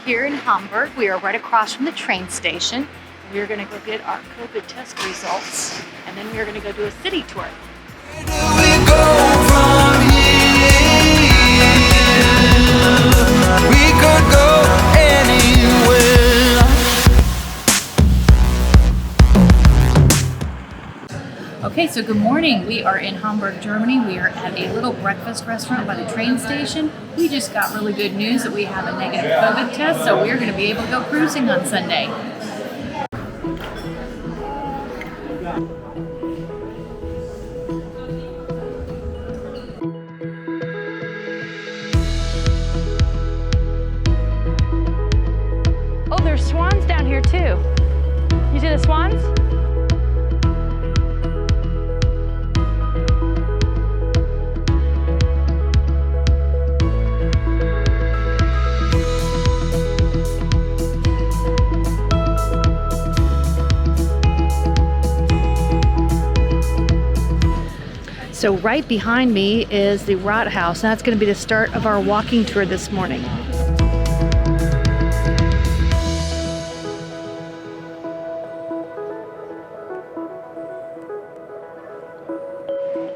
here in Hamburg. We are right across from the train station. We are going to go get our COVID test results, and then we are going to go do a city tour. Where do we go from here? We could go anywhere. Okay, so good morning. We are in Hamburg, Germany. We are at a little breakfast restaurant by the train station. We just got really good news that we have a negative COVID test, so we're going to be able to go cruising on Sunday. Oh, there's swans down here too. You see the swans? So right behind me is the Rathaus, and that's going to be the start of our walking tour this morning.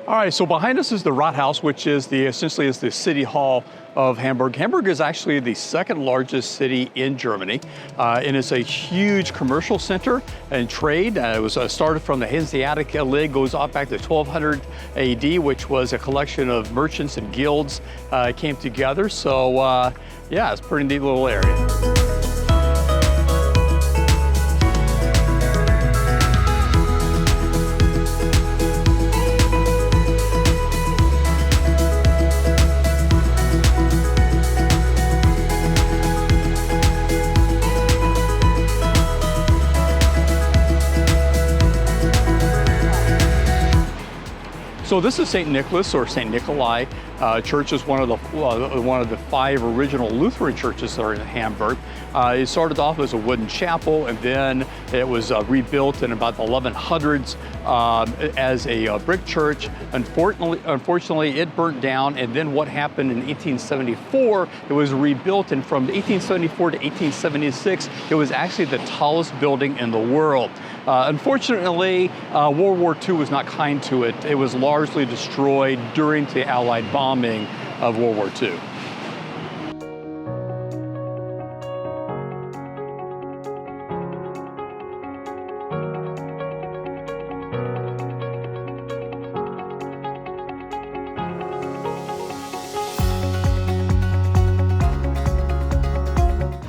All right, so behind us is the Rathaus, which is essentially the city hall of Hamburg. Hamburg is actually the second largest city in Germany, and it's a huge commercial center and trade. It was started from the Hanseatic League, goes off back to 1200 AD, which was a collection of merchants and guilds came together. So yeah, it's a pretty neat little area. So this is St. Nicholas, or St. Nikolai Church. Is one of the 5 original Lutheran churches that are in Hamburg. It started off as a wooden chapel, and then it was rebuilt in about the 1100s as a brick church. Unfortunately, it burnt down, and then what happened in 1874, it was rebuilt, and from 1874 to 1876, it was actually the tallest building in the world. Unfortunately, World War II was not kind to it. It was largely destroyed during the Allied bombing of World War II.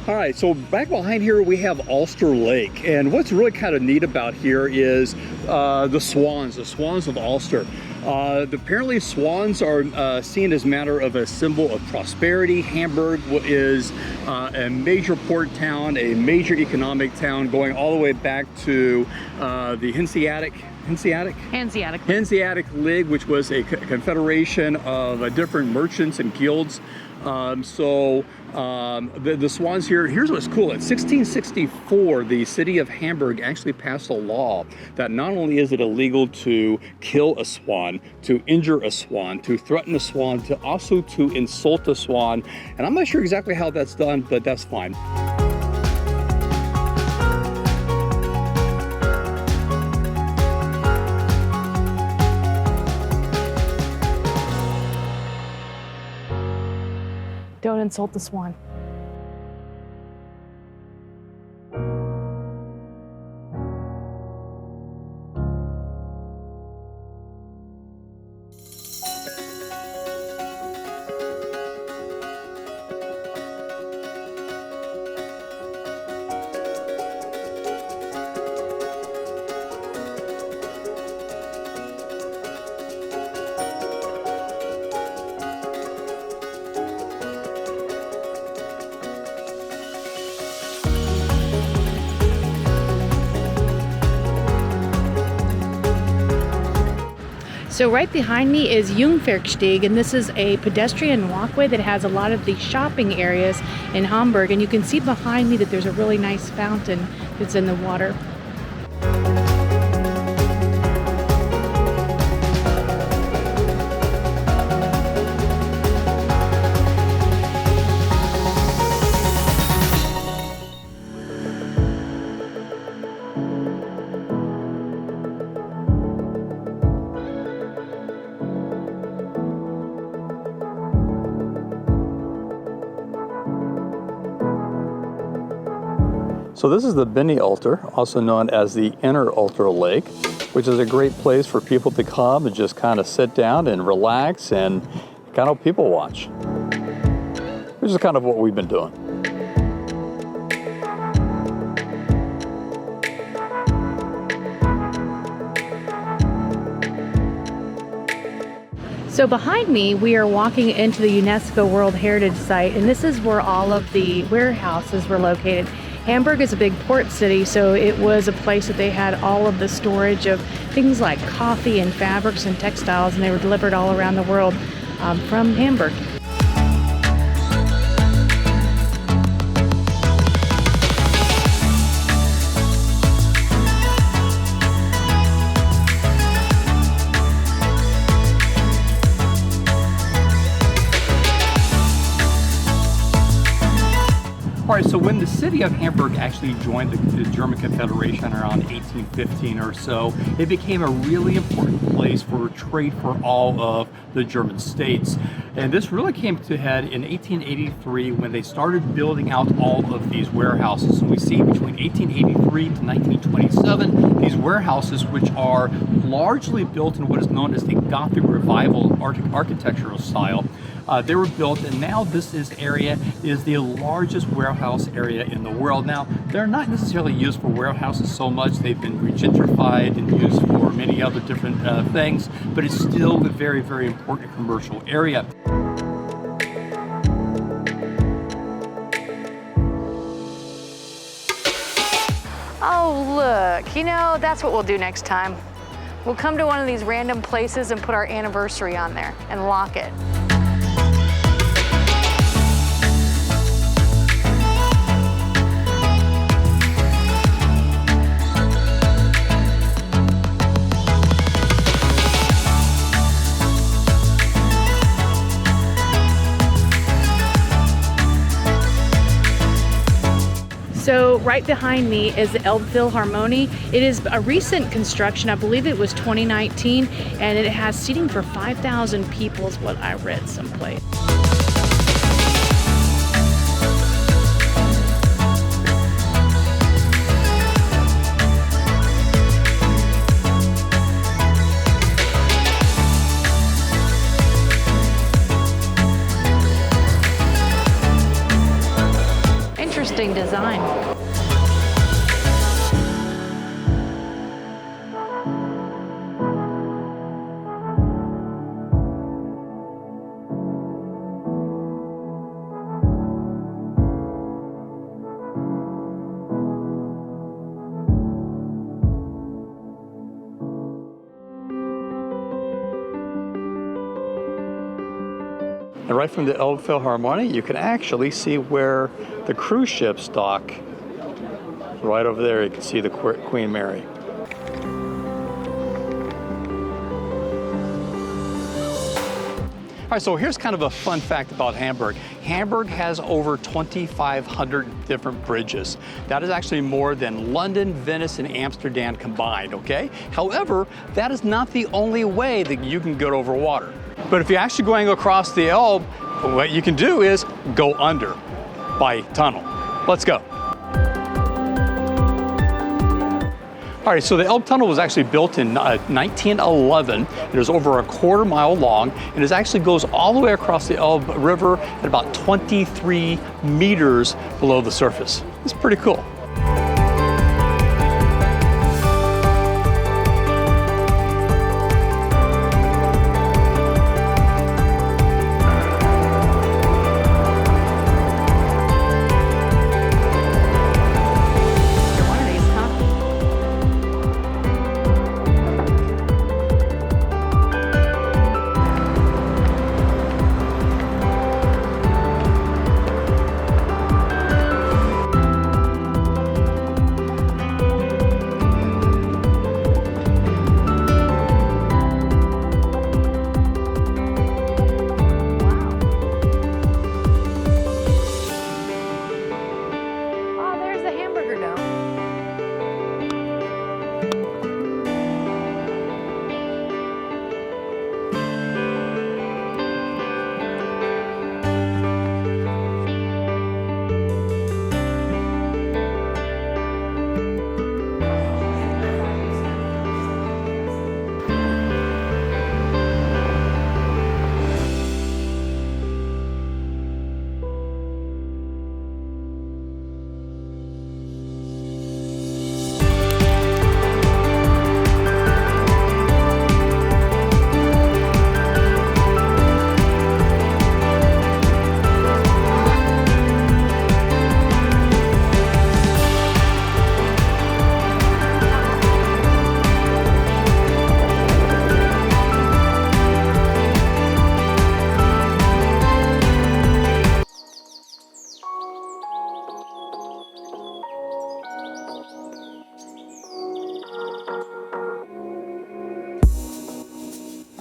All right, so back behind here we have Alster Lake, and what's really kind of neat about here is the swans of Ulster. Apparently swans are seen as a matter of a symbol of prosperity. Hamburg is a major port town, a major economic town, going all the way back to the Hanseatic League, which was a confederation of different merchants and guilds. The swans here, here's what's cool. In 1664, the city of Hamburg actually passed a law that not only is it illegal to kill a swan, to injure a swan, to threaten a swan, to also to insult a swan. And I'm not sure exactly how that's done, but that's fine. Don't insult the swan. So right behind me is Jungfernstieg, and this is a pedestrian walkway that has a lot of the shopping areas in Hamburg. And you can see behind me that there's a really nice fountain that's in the water. So this is the Mini Ulster, also known as the Inner Ulster Lake, which is a great place for people to come and just kind of sit down and relax and kind of people watch, which is kind of what we've been doing. So behind me, we are walking into the UNESCO World Heritage Site, and this is where all of the warehouses were located. Hamburg is a big port city, so it was a place that they had all of the storage of things like coffee and fabrics and textiles, and they were delivered all around the world from Hamburg. All right, so when the city of Hamburg actually joined the German Confederation around 1815 or so, it became a really important place for trade for all of the German states. And this really came to head in 1883 when they started building out all of these warehouses. And we see between 1883 to 1927, these warehouses, which are largely built in what is known as the Gothic Revival architectural style, they were built, and now this area is the largest warehouse area in the world. Now, they're not necessarily used for warehouses so much. They've been regentrified and used for many other different things, but it's still a very, very important commercial area. Oh, look, you know, that's what we'll do next time. We'll come to one of these random places and put our anniversary on there and lock it. So right behind me is the Elbphiharmonie. It is a recent construction. I believe it was 2019, and it has seating for 5,000 people is what I read someplace. Interesting design. And right from the Elbphiharmonie, you can actually see where the cruise ships dock. Right over there, you can see the Queen Mary. All right, so here's kind of a fun fact about Hamburg. Hamburg has over 2,500 different bridges. That is actually more than London, Venice, and Amsterdam combined, okay? However, that is not the only way that you can get over water. But if you're actually going across the Elbe, what you can do is go under by tunnel. Let's go. All right, so the Elbe Tunnel was actually built in 1911. It is over a quarter-mile long, and it actually goes all the way across the Elbe River at about 23 meters below the surface. It's pretty cool.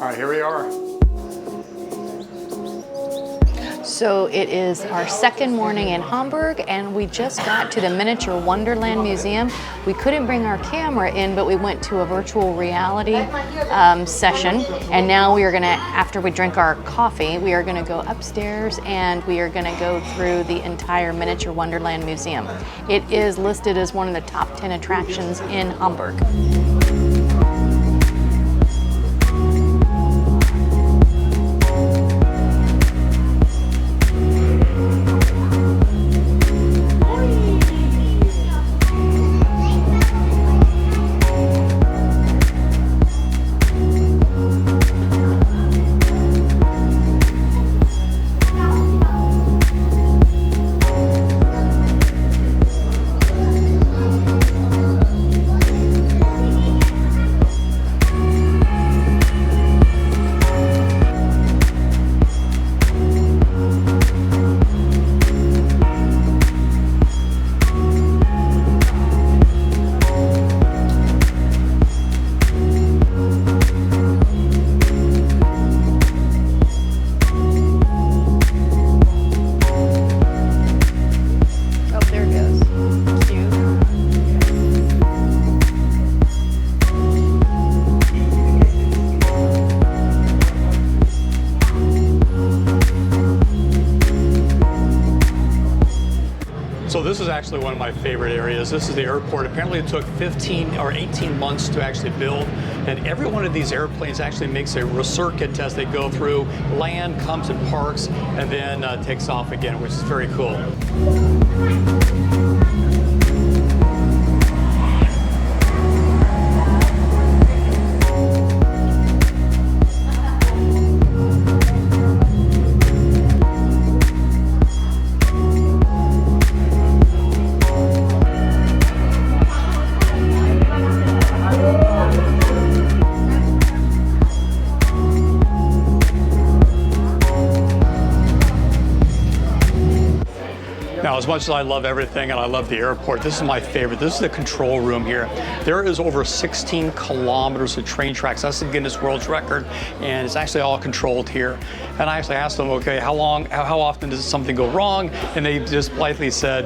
All right, here we are. So it is our second morning in Hamburg, and we just got to the Miniatur Wunderland Museum. We couldn't bring our camera in, but we went to a virtual reality session, and now we are gonna, after we drink our coffee, we are gonna go upstairs and we are gonna go through the entire Miniatur Wunderland Museum. It is listed as one of the top 10 attractions in Hamburg. So this is actually one of my favorite areas. This is the airport. Apparently it took 15 or 18 months to actually build. And every one of these airplanes actually makes a circuit test. They go through, land, comes and parks, and then takes off again, which is very cool. Now, as much as I love everything and I love the airport, this is my favorite. This is the control room here. There is over 16 kilometers of train tracks. That's the Guinness World Record, and it's actually all controlled here. And I actually asked them, okay, how often does something go wrong? And they just politely said,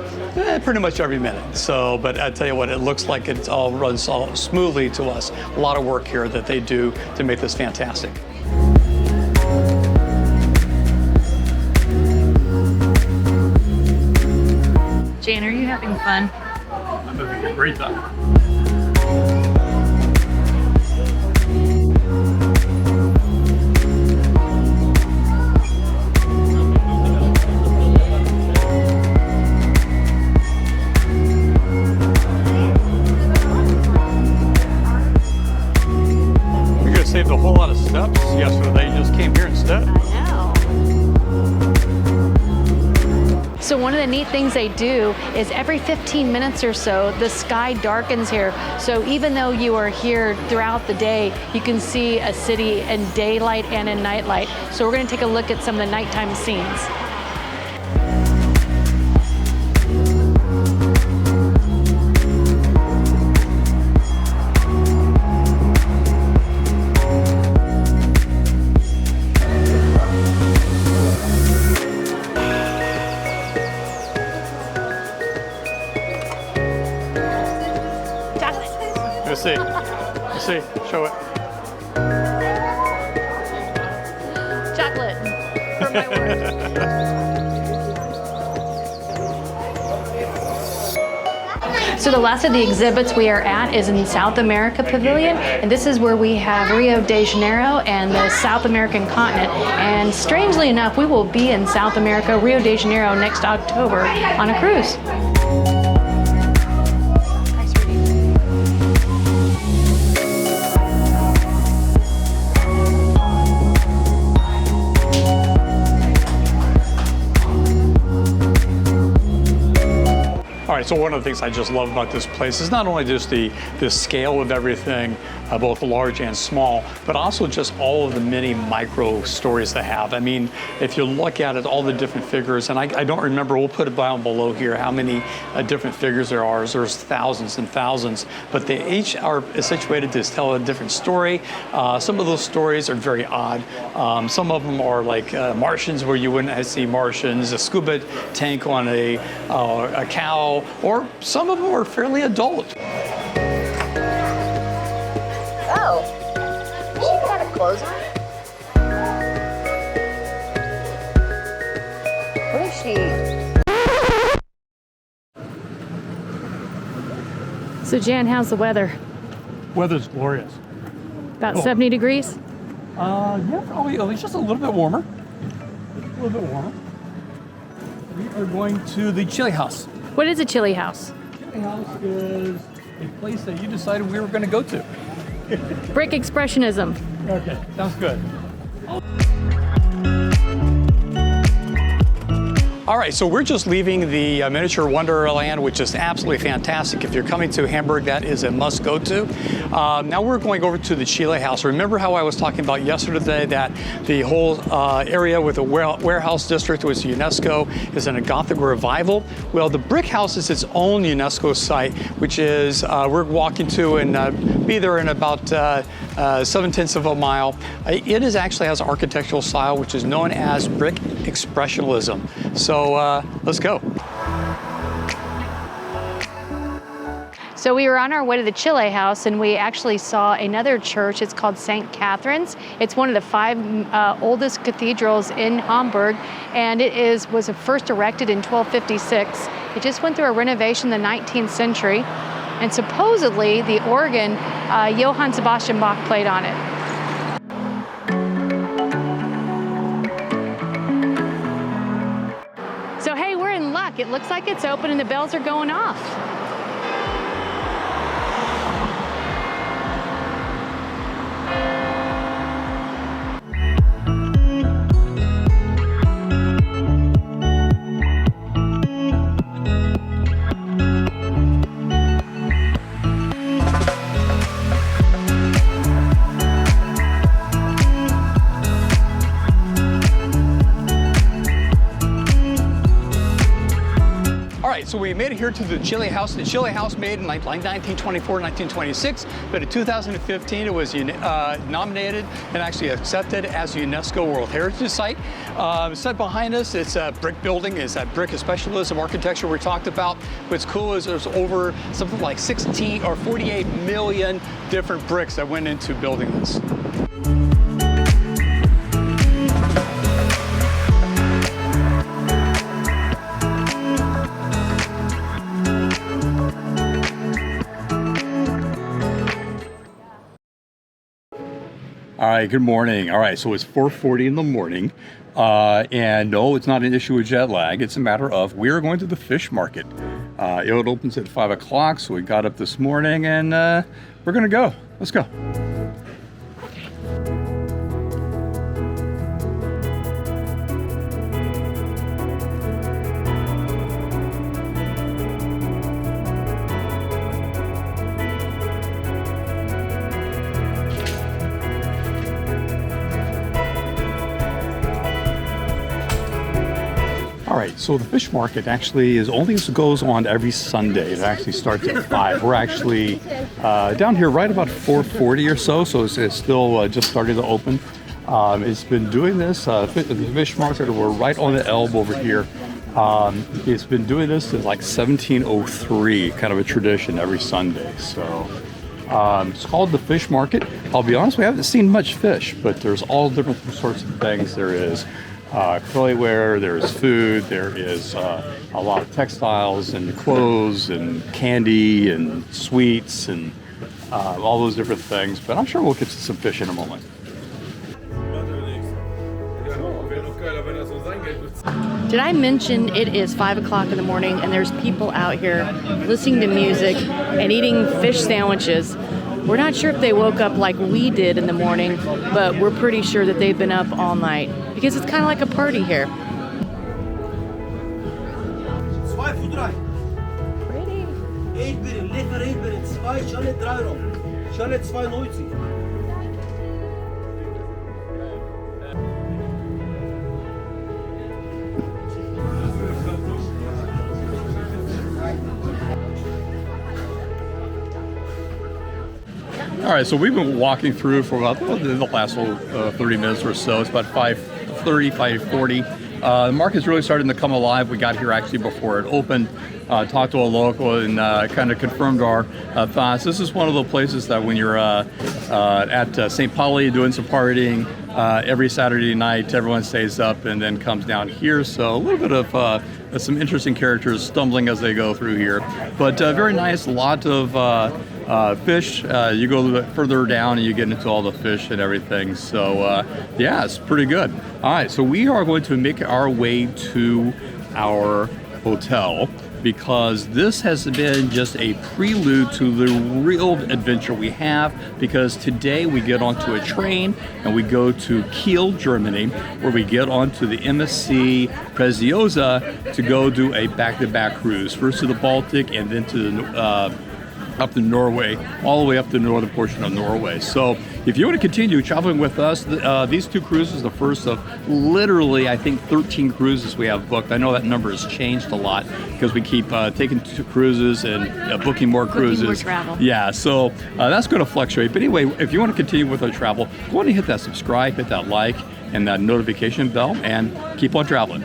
pretty much every minute. So, but I tell you what, it looks like it all runs all smoothly to us. A lot of work here that they do to make this fantastic. Jan, are you having fun? I'm having a great time. You're gonna save a whole lot of steps yesterday. You just came here instead. I know. So one of the neat things they do is every 15 minutes or so, the sky darkens here. So even though you are here throughout the day, you can see a city in daylight and in nightlight. So we're going to take a look at some of the nighttime scenes. Let's see. Let's see. Show it. Chocolate for my work. So the last of the exhibits we are at is in South America Pavilion, and this is where we have Rio de Janeiro and the South American continent. And strangely enough, we will be in South America, Rio de Janeiro, next October on a cruise. So one of the things I just love about this place is not only just the scale of everything, both large and small, but also just all of the many micro stories they have. I mean, if you look at it, all the different figures, and I don't remember, we'll put it down below here, how many different figures there are. There's thousands and thousands, but they each are situated to tell a different story. Some of those stories are very odd. Some of them are like Martians, where you wouldn't see Martians, a scuba tank on a cow, or some of them are fairly adult. Oh, she's got her clothes on? What is she? So Jan, how's the weather? Weather's glorious. About 70 degrees? Yeah, probably at least just a little bit warmer. A little bit warmer. We are going to the Chilehaus. What is a Chilehaus? Chilehaus is a place that you decided we were going to go to. Brick expressionism. Okay, sounds good. All right, so we're just leaving the Miniatur Wunderland, which is absolutely fantastic. If you're coming to Hamburg, that is a must go to. Now we're going over to the Chilehaus. Remember how I was talking about yesterday that the whole area with the warehouse district was UNESCO is in a Gothic revival? Well, the brick house is its own UNESCO site, which is we're walking to and be there in about 7/10 of a mile. It is actually has an architectural style which is known as brick expressionism. So let's go. So we were on our way to the Chilehaus, and we actually saw another church. It's called St. Catherine's. It's one of the 5 oldest cathedrals in Hamburg, and it was first erected in 1256. It just went through a renovation in the 19th century, and supposedly the organ Johann Sebastian Bach played on it. So hey, we're in luck. It looks like it's open and the bells are going off. So we made it here to the Chilehaus. The Chilehaus made in like 1924, 1926, but in 2015 it was nominated and actually accepted as a UNESCO World Heritage Site. Set behind us, it's a brick building. It's that brick specialism architecture we talked about. What's cool is there's over something like 16 or 48 million different bricks that went into building this. All right, good morning. All right, so it's 4:40 in the morning, and no, it's not an issue with jet lag. It's a matter of we're going to the fish market. It opens at 5 o'clock, so we got up this morning, and we're gonna go. Let's go. All right, so the fish market actually goes on every Sunday. It actually starts at 5. We're actually down here right about 4:40 or so it's still just starting to open. It's been doing this, the fish market, we're right on the Elbe over here. It's been doing this since like 1703, kind of a tradition every Sunday. So it's called the fish market. I'll be honest, we haven't seen much fish, but there's all different sorts of things. There is clayware, there's food, there is a lot of textiles and clothes and candy and sweets and all those different things. But I'm sure we'll get to some fish in a moment. Did I mention it is 5 o'clock in the morning and there's people out here listening to music and eating fish sandwiches? We're not sure if they woke up like we did in the morning, but we're pretty sure that they've been up all night because it's kind of like a party here. Pretty. Verhindern 2, Schale 3 rum. Schale 92. All right, so we've been walking through for about the last 30 minutes or so. It's about 5:30, 5:40. The market's really starting to come alive. We got here actually before it opened. Talked to a local and kind of confirmed our thoughts. This is one of the places that when you're at St. Pauli doing some partying every Saturday night, everyone stays up and then comes down here. So a little bit of some interesting characters stumbling as they go through here. But very nice, a lot of fish. You go a little bit further down and you get into all the fish and everything. So yeah, it's pretty good. All right, so we are going to make our way to our hotel, because this has been just a prelude to the real adventure we have, because today we get onto a train and we go to Kiel, Germany, where we get onto the MSC Preziosa to go do a back-to-back cruise, first to the Baltic and then to the up to Norway, all the way up to the northern portion of Norway. So if you want to continue traveling with us, these two cruises, the first of literally, I think, 13 cruises we have booked. I know that number has changed a lot because we keep taking two cruises and booking more cruises. Booking more travel. Yeah, so that's going to fluctuate. But anyway, if you want to continue with our travel, go on and hit that subscribe, hit that like, and that notification bell, and keep on traveling.